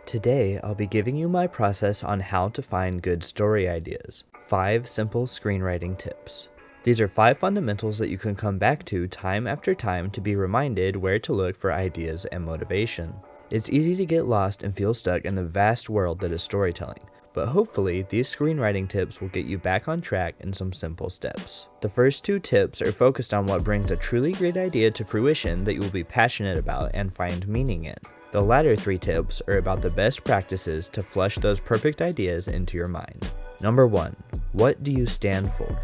Today, I'll be giving you my process on how to find good story ideas. 5 simple screenwriting tips. These are 5 fundamentals that you can come back to time after time to be reminded where to look for ideas and motivation. It's easy to get lost and feel stuck in the vast world that is storytelling, but hopefully these screenwriting tips will get you back on track in some simple steps. The first 2 tips are focused on what brings a truly great idea to fruition that you will be passionate about and find meaning in. The latter 3 tips are about the best practices to flush those perfect ideas into your mind. Number 1. What do you stand for?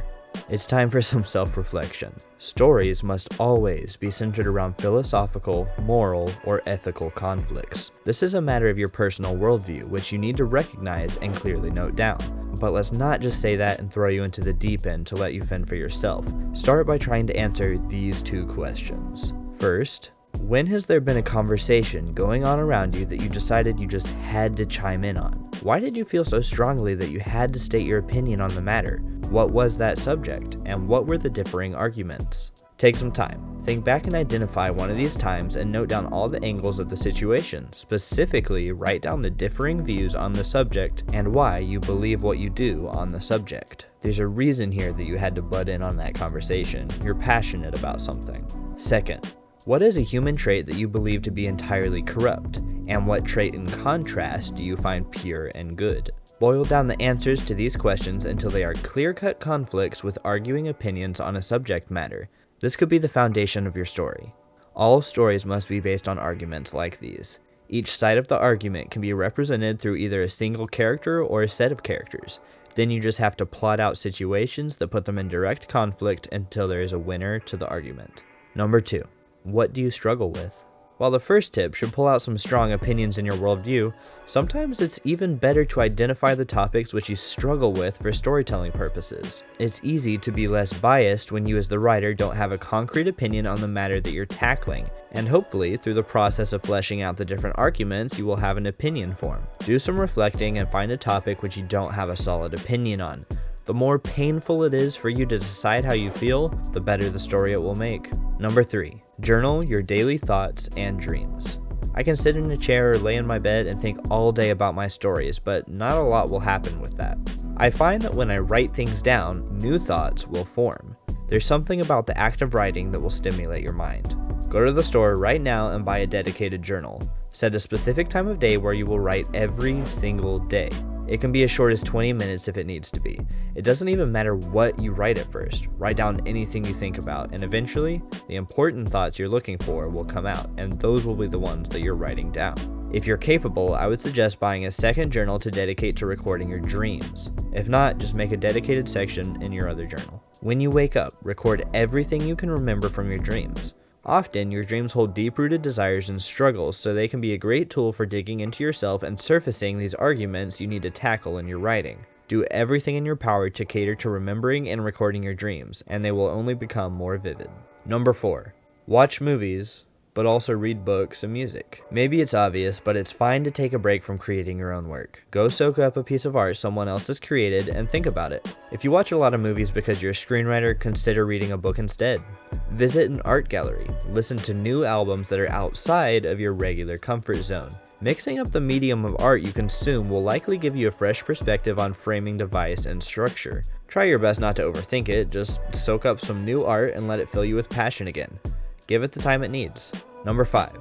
It's time for some self-reflection. Stories must always be centered around philosophical, moral, or ethical conflicts. This is a matter of your personal worldview, which you need to recognize and clearly note down. But let's not just say that and throw you into the deep end to let you fend for yourself. Start by trying to answer these 2 questions. First, when has there been a conversation going on around you that you decided you just had to chime in on? Why did you feel so strongly that you had to state your opinion on the matter? What was that subject, and what were the differing arguments? Take some time. Think back and identify one of these times and note down all the angles of the situation. Specifically, write down the differing views on the subject and why you believe what you do on the subject. There's a reason here that you had to butt in on that conversation. You're passionate about something. Second, what is a human trait that you believe to be entirely corrupt? And what trait in contrast do you find pure and good? Boil down the answers to these questions until they are clear-cut conflicts with arguing opinions on a subject matter. This could be the foundation of your story. All stories must be based on arguments like these. Each side of the argument can be represented through either a single character or a set of characters. Then you just have to plot out situations that put them in direct conflict until there is a winner to the argument. Number 2. What do you struggle with? While the first tip should pull out some strong opinions in your worldview, sometimes it's even better to identify the topics which you struggle with for storytelling purposes. It's easy to be less biased when you as the writer don't have a concrete opinion on the matter that you're tackling, and hopefully through the process of fleshing out the different arguments you will have an opinion form. Do some reflecting and find a topic which you don't have a solid opinion on. The more painful it is for you to decide how you feel, the better the story it will make. Number 3. Journal your daily thoughts and dreams. I can sit in a chair or lay in my bed and think all day about my stories, but not a lot will happen with that. I find that when I write things down, new thoughts will form. There's something about the act of writing that will stimulate your mind. Go to the store right now and buy a dedicated journal. Set a specific time of day where you will write every single day. It can be as short as 20 minutes if it needs to be. It doesn't even matter what you write at first. Write down anything you think about, and eventually, the important thoughts you're looking for will come out, and those will be the ones that you're writing down. If you're capable, I would suggest buying a second journal to dedicate to recording your dreams. If not, just make a dedicated section in your other journal. When you wake up, record everything you can remember from your dreams. Often, your dreams hold deep-rooted desires and struggles, so they can be a great tool for digging into yourself and surfacing these arguments you need to tackle in your writing. Do everything in your power to cater to remembering and recording your dreams, and they will only become more vivid. Number 4. Watch movies, but also read books and music. Maybe it's obvious, but it's fine to take a break from creating your own work. Go soak up a piece of art someone else has created and think about it. If you watch a lot of movies because you're a screenwriter, consider reading a book instead. Visit an art gallery. Listen to new albums that are outside of your regular comfort zone. Mixing up the medium of art you consume will likely give you a fresh perspective on framing device and structure. Try your best not to overthink it, just soak up some new art and let it fill you with passion again. Give it the time it needs. Number 5.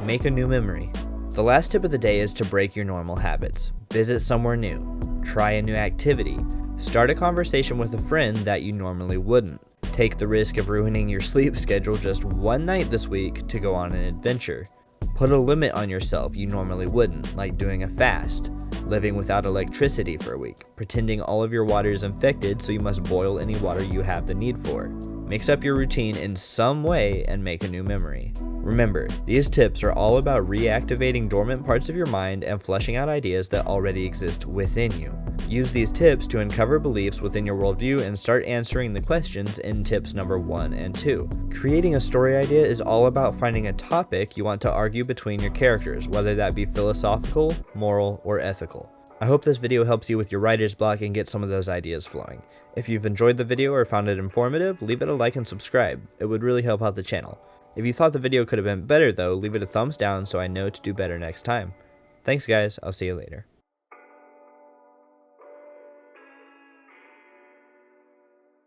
Make a new memory. The last tip of the day is to break your normal habits. Visit somewhere new. Try a new activity. Start a conversation with a friend that you normally wouldn't. Take the risk of ruining your sleep schedule just one night this week to go on an adventure. Put a limit on yourself you normally wouldn't, like doing a fast, living without electricity for a week, pretending all of your water is infected so you must boil any water you have the need for. Mix up your routine in some way and make a new memory. Remember, these tips are all about reactivating dormant parts of your mind and fleshing out ideas that already exist within you. Use these tips to uncover beliefs within your worldview and start answering the questions in tips number 1 and 2. Creating a story idea is all about finding a topic you want to argue between your characters, whether that be philosophical, moral, or ethical. I hope this video helps you with your writer's block and get some of those ideas flowing. If you've enjoyed the video or found it informative, leave it a like and subscribe. It would really help out the channel. If you thought the video could have been better though, leave it a thumbs down so I know to do better next time. Thanks, guys. I'll see you later.